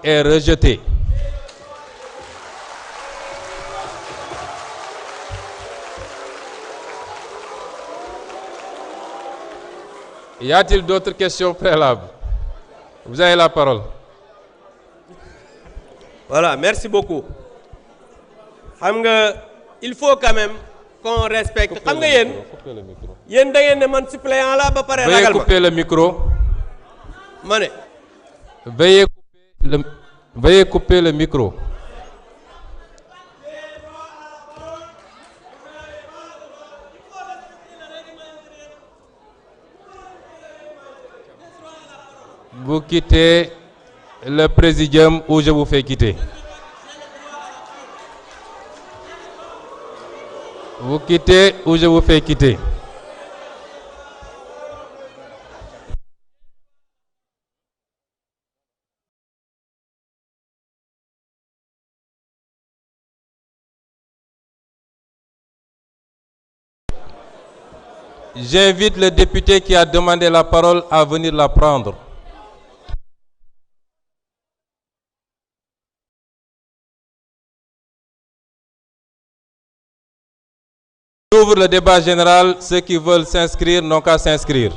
est rejeté. Y a-t-il d'autres questions préalables? Vous avez la parole. Voilà, merci beaucoup. Xam nga il faut quand même qu'on respecte. Xam nga yéen da ngeen ne man suppléant la ba pare ragal ma. Veuillez couper le micro. Ma ne. Veuillez couper le micro. Vous quittez le présidium ou je vous fais quitter. Vous quittez ou je vous fais quitter. J'invite le député qui a demandé la parole à venir la prendre. J'ouvre le débat général. Ceux qui veulent s'inscrire n'ont qu'à s'inscrire.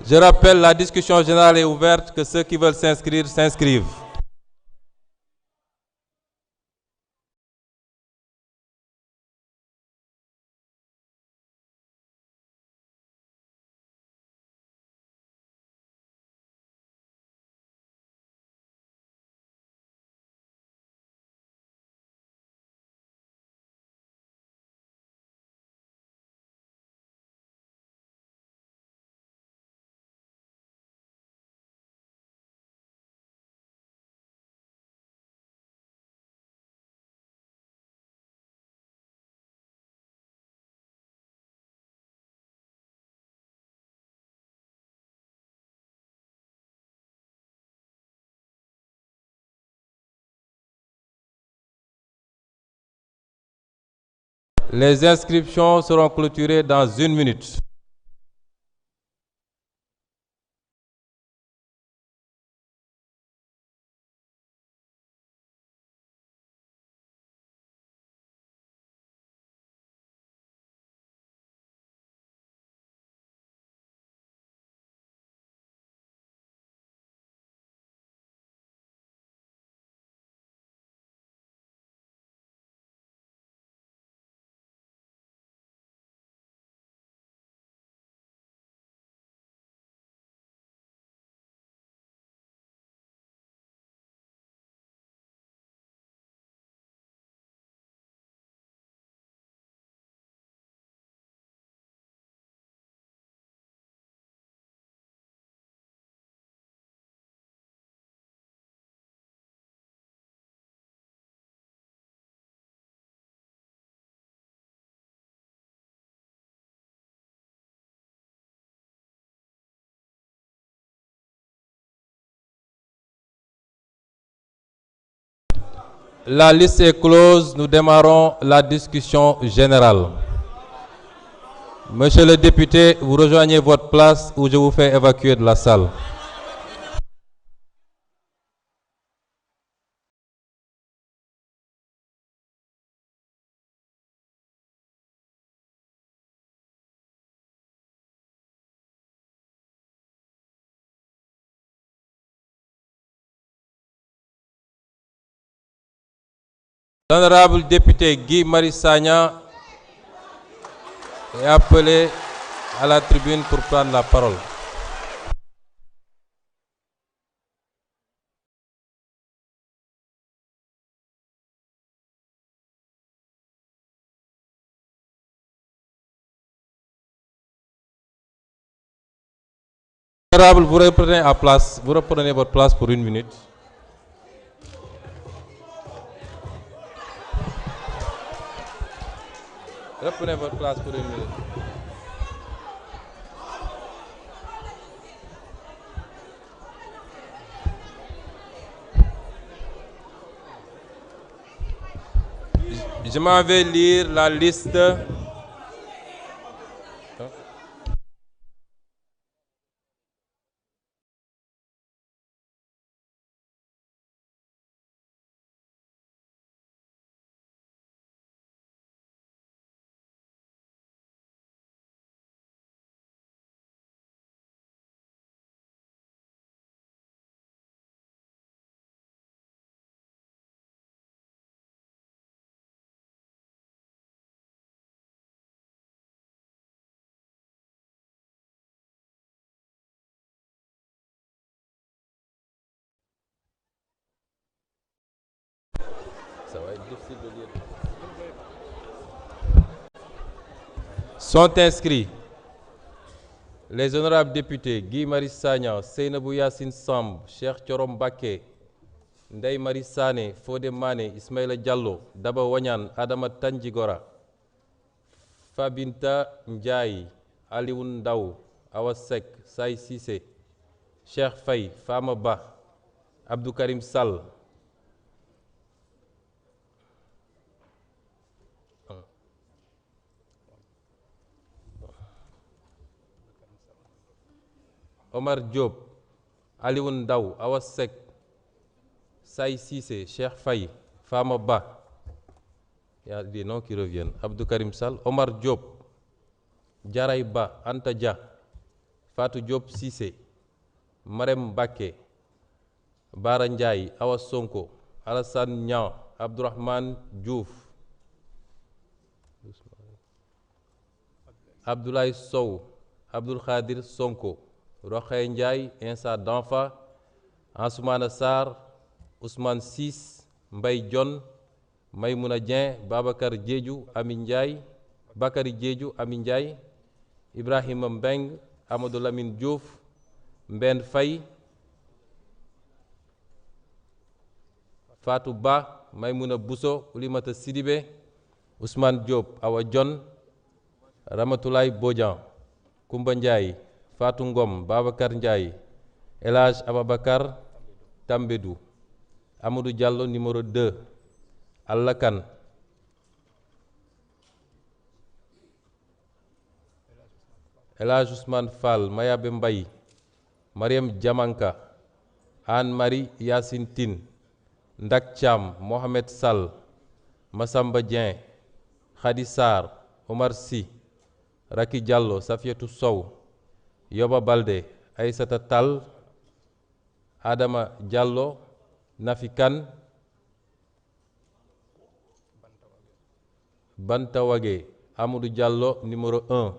Je rappelle, la discussion générale est ouverte, que ceux qui veulent s'inscrire s'inscrivent. Les inscriptions seront clôturées dans 1 minute. La liste est close. Nous démarrons la discussion générale. Monsieur le député, vous rejoignez votre place ou je vous fais évacuer de la salle. L'honorable député Guy Marius Sagna est appelé à la tribune pour prendre la parole. Honorable, vous reprenez votre place pour 1 minute. Reprenez votre place pour 1 minute. Je m'en vais lire la liste. Ça va être difficile de lire. Sont inscrits les honorables députés Guy Marius Sagna, Seynabou Yassine Samb, Cheikh Thioro Mbacké, Ndeye Marie Sané, Fodé Mané, Ismaïla Diallo, Daba Wañan, Adama Tanjigora, Fabinta Ndiaye, Alioune Ndaw, Awa Seck, Say Cissé, Cheikh Faye, Fama Ba, Abdou Karim Sall, Omar Diop, Alioune Ndaw, Awa Seck, Say Cissé, Cheikh Faye, Fama Ba. Il y a des noms qui reviennent. Abdou Karim Sall, Omar Diop, Diaray Ba, Anta Dia, Fatou Diop Cissé, Marem Mbacké, Bara Ndiaye, Awa Sonko, Alassane Niang, Abdourahmane Diouf, Abdoulaye Sow, Abdoul Khadir Sonko, Rokhaya Ndiaye, Insa Danfa, Ansoumana Sarr, Ousmane Ciss, Mbaye Dione, Maymouna Dieng, Babacar Diédhiou, Ami Ndiaye, Bakary Diédhiou, Ami Ndiaye, Ibrahima Mbeng, Amadou Lamine Diouf, Mbène Faye, Fatou Ba, Maymouna Bousso, Oulimata Sidibé, Ousmane Diop, Awa Dione, Ramatoulaye Bodian, Koumba Ndiaye, Fatou Ngom, Babacar Ndiaye, El Hadj Ababacar Tambédou, Amadou Diallo numéro 2, Allah Kane, El Hadj Ousmane Fall, Mayabe Mbaye, Mariam Diamanka, Anne-Marie Yacine Tine, Ndak Thiam, Mohamed Sall, Massamba Dieng, Khady Sarr, Omar Sy, Raki Diallo, Safiatou Sow, Yoba Baldé, Aïssata Tall, Adama Diallo, Nafi Kane, Bantawage, Amadou Diallo numéro 1,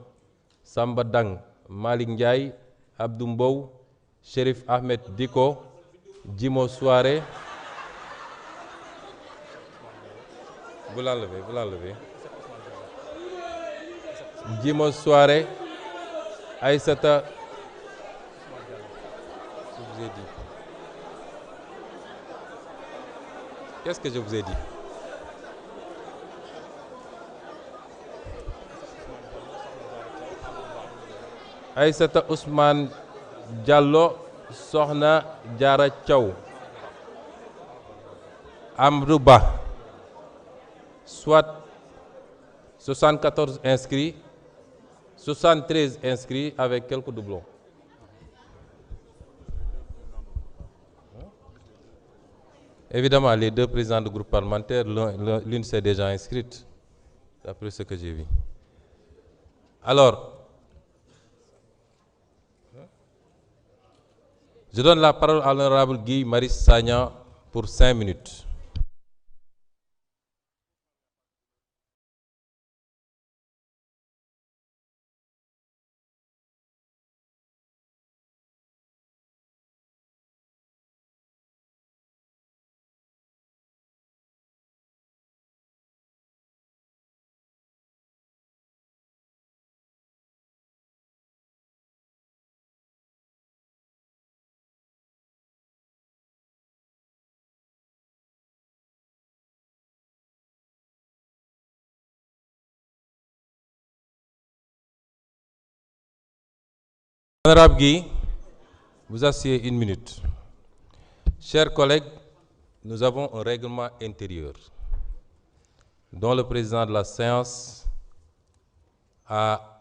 Samba Dang, Malik Ndiaye, Abdou Mbow, Chérif Ahmed Diko, Djimo Souare. Vous l'enlevez. Djimo Souare, Aïssata. Je vous ai dit. Qu'est-ce que je vous ai dit? Aïssata Ousmane Diallo, Sokhna Diarra Thiaw, Amadou Ba, soit 74 inscrits, 73 inscrits avec quelques doublons. Évidemment, les deux présidents de groupe parlementaire, l'une s'est déjà inscrite, d'après ce que j'ai vu. Alors, je donne la parole à l'honorable Guy Marius Sagna pour 5 minutes. Honorable Guy, vous asseyez une minute. Chers collègues, nous avons un règlement intérieur dont le président de la séance a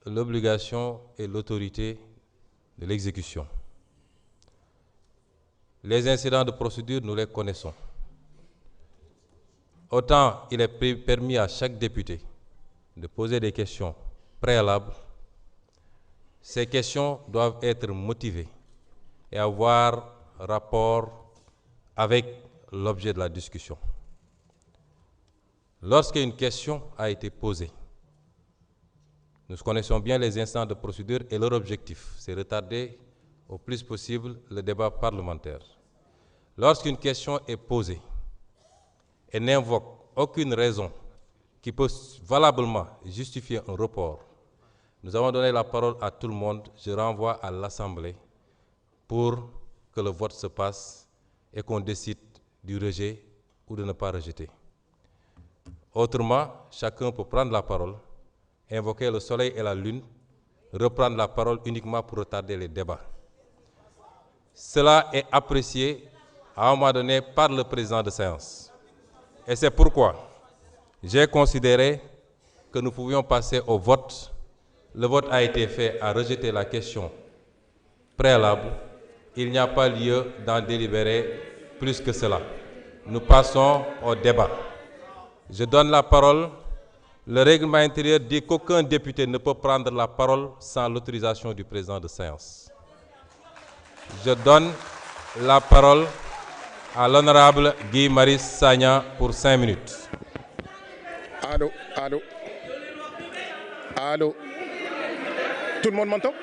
l'obligation et l'autorité de l'exécution. Les incidents de procédure, nous les connaissons. Autant il est permis à chaque député de poser des questions préalables, ces questions doivent être motivées et avoir rapport avec l'objet de la discussion. Lorsqu'une question a été posée, nous connaissons bien les instants de procédure et leur objectif, c'est retarder au plus possible le débat parlementaire. Lorsqu'une question est posée et n'invoque aucune raison qui peut valablement justifier un report, nous avons donné la parole à tout le monde. Je renvoie à l'Assemblée pour que le vote se passe et qu'on décide du rejet ou de ne pas rejeter. Autrement, chacun peut prendre la parole, invoquer le soleil et la lune, reprendre la parole uniquement pour retarder les débats. Cela est apprécié à un moment donné par le président de séance. Et c'est pourquoi j'ai considéré que nous pouvions passer au vote. Le vote a été fait à rejeter la question préalable. Il n'y a pas lieu d'en délibérer plus que cela. Nous passons au débat. Je donne la parole. Le règlement intérieur dit qu'aucun député ne peut prendre la parole sans l'autorisation du président de séance. Je donne la parole à l'honorable Guy Marius Sagna pour 5 minutes. Allô, allô, allô. Tout le monde m'entend?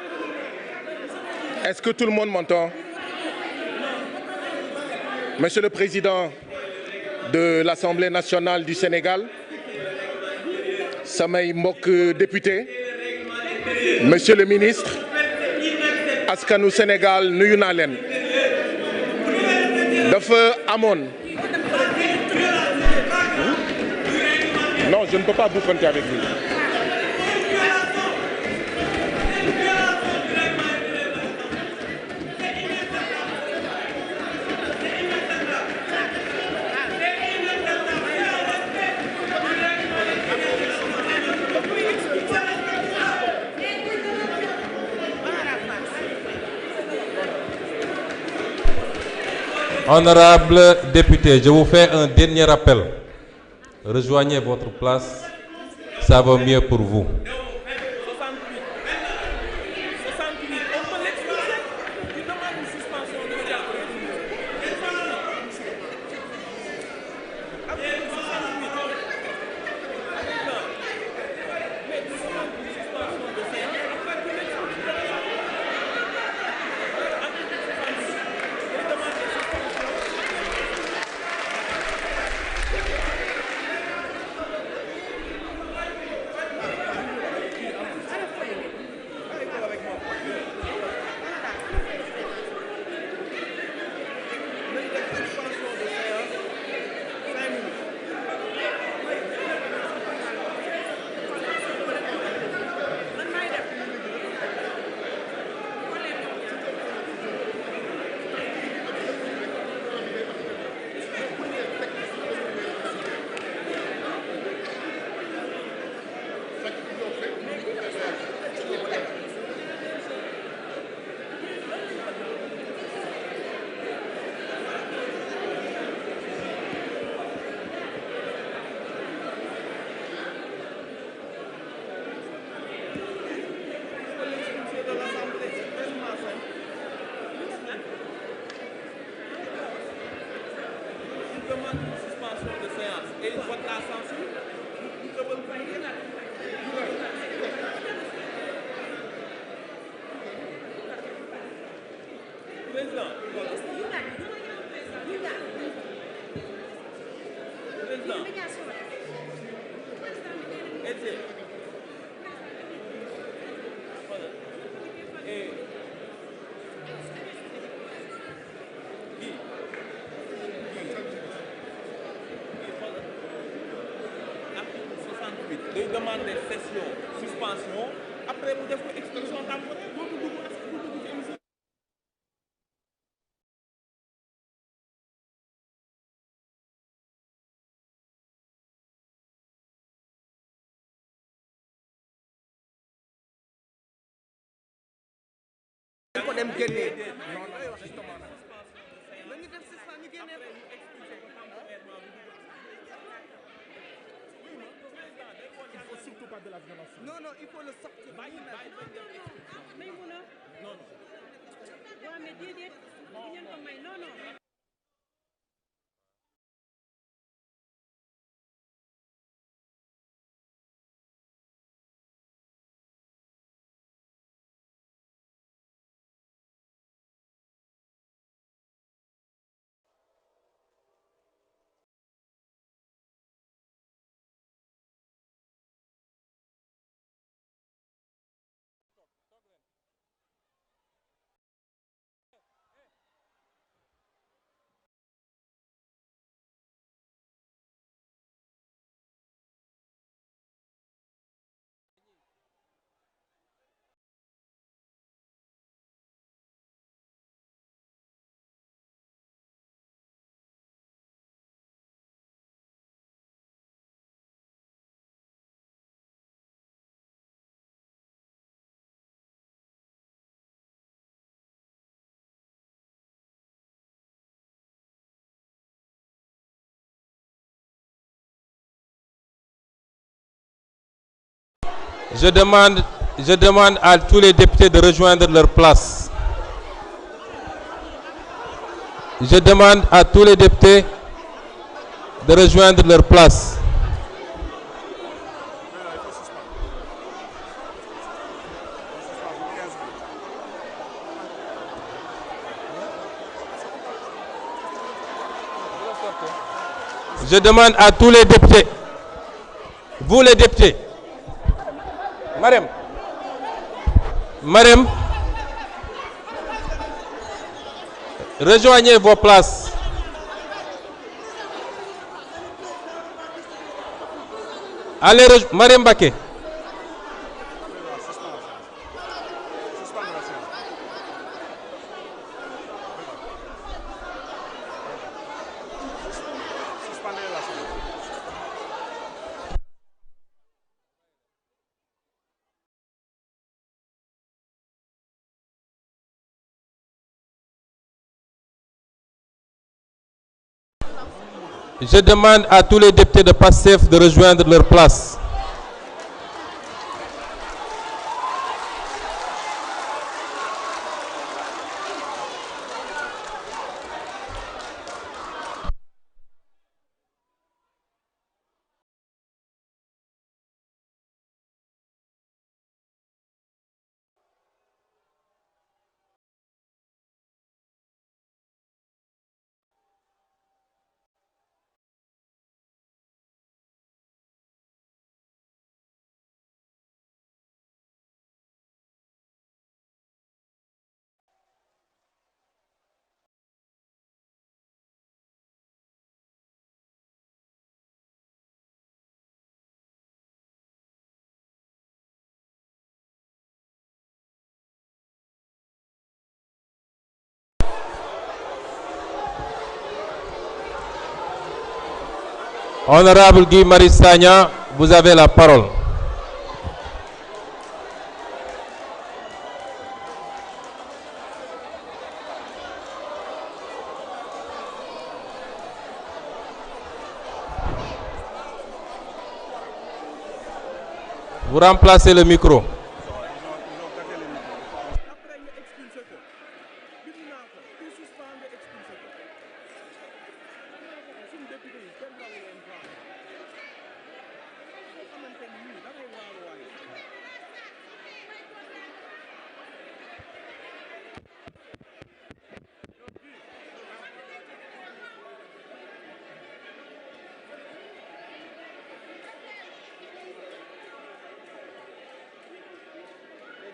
Est-ce que tout le monde m'entend? Monsieur le Président de l'Assemblée nationale du Sénégal, samay mbokk député, Monsieur le ministre, askanu Sénégal nuyu naa leen. Dafa amoon. Non, je ne peux pas bouffanter avec lui. Honorable député, je vous fais un dernier appel. Rejoignez votre place, ça va mieux pour vous. Day demander session suspension après mu def ko expulsion temporaire dootu dugg ci hémicycle. ko dem génnee De la violence. non non il faut le sortir. bàyyi may mun a. non non. waaw mais déedéet. bu ngeen ko may non non. Je demande à tous les députés de rejoindre leur place. Je demande à tous les députés de rejoindre leur place. Je demande à tous les députés, vous les députés, Marème, rejoignez vos places. Allez, Marème Baké. Je demande à tous les députés de PASTEF de rejoindre leur place. Honorable Guy Marius Sagna, vous avez la parole. Vous remplacez le micro. après nga expulsé ko bind naa ko pour suspendre expulsé ko suñu député yi kenn rawu leen quoi boo xamante ni nii da ngay waaru waaye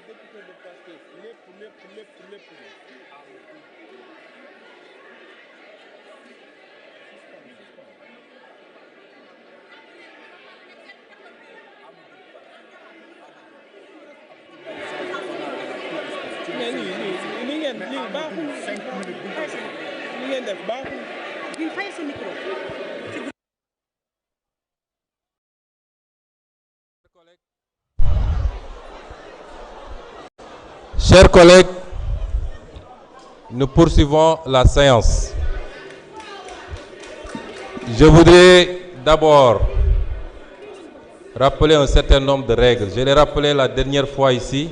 député de Pastef lépp mais li ngeen lii baaxul. 5 minutes li ngeen def baaxul. Lii fay sa micro. Chers collègues, nous poursuivons la séance. Je voudrais d'abord rappeler un certain nombre de règles. Je l'ai rappelé la dernière fois ici.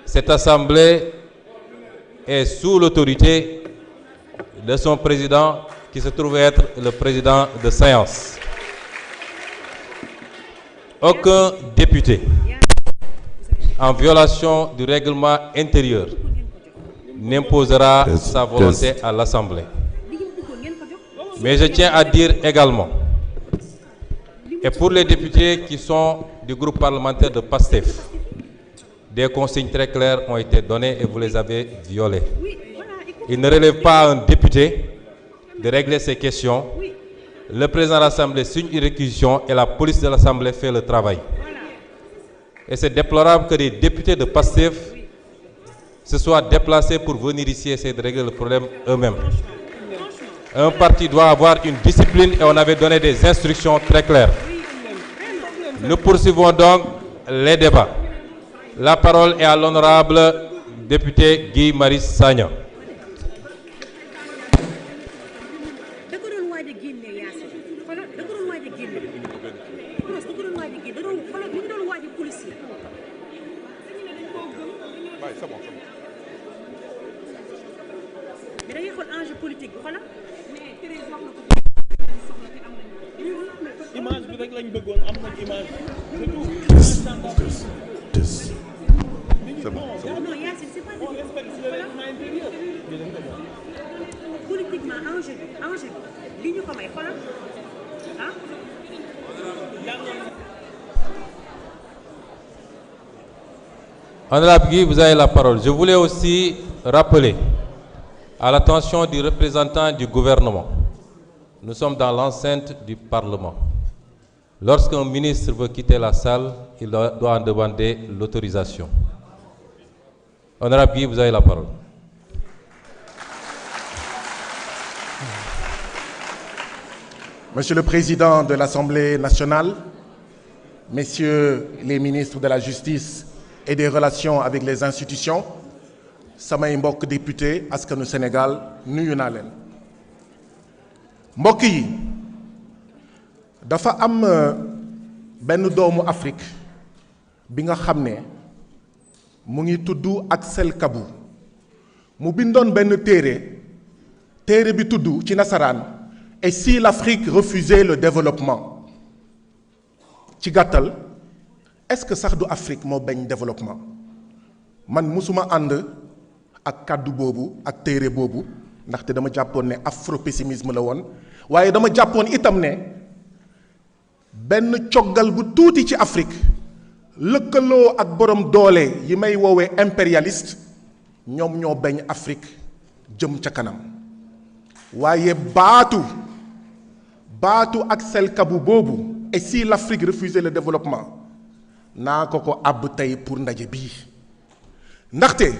Cette assemblée est sous l'autorité de son président, qui se trouve être le président de séance. Aucun député, en violation du règlement intérieur, n'imposera sa volonté à l'Assemblée. Mais je tiens à dire également, et pour les députés qui sont du groupe parlementaire de PASTEF, des consignes très claires ont été données et vous les avez violées. Il ne relève pas à un député de régler ces questions. Le président de l'Assemblée signe une réquisition et la police de l'Assemblée fait le travail. Et c'est déplorable que des députés de PASTEF se soient déplacés pour venir ici essayer de régler le problème eux-mêmes. Un parti doit avoir une discipline et on avait donné des instructions très claires. Nous poursuivons donc les débats. La parole est à l'honorable député Guy Marius Sagna. Image bi rek lañ bëggoon am nañ image. C'est bon. Non, Yacine, c'est pas du politiquement enjeu bi li ñu ko may xoolal ah. Honorable Guy, vous avez la parole. Je voulais aussi rappeler à l'attention du représentant du gouvernement. Nous sommes dans l'enceinte du Parlement. Lorsqu'un ministre veut quitter la salle, il doit en demander l'autorisation. Honorable Guy, vous avez la parole. Monsieur le Président de l'Assemblée nationale, Messieurs les ministres de la Justice et des Relations avec les institutions, samay mbokk député askanu Sénégal nuyu naa leen. Mbokk yi dafa am benn doomu Afrique bi nga xam ne mu ngi tudd Axel Kabou mu bindoon benn téere bi tudd ci nasaraan et si l'Afrique refusait le développement. Ci gàttal est-ce que sax du Afrique moo bañ développement man musuma ànd ak kàddu boobu ak téere boobu ndaxte dama jàppoon ne afro-pessimisme la woon waaye dama jàppoon itam ne benn coggal bu tuuti ci Afrique lëkkaloo ak borom doole yi may woowee impérialiste ñoom ñoo bañ Afrique jëm ca kanam waaye baatu Axel Kabou boobu et si l'Afrique refusait le développement naa ko àbb tey pour ndaje bii ndaxte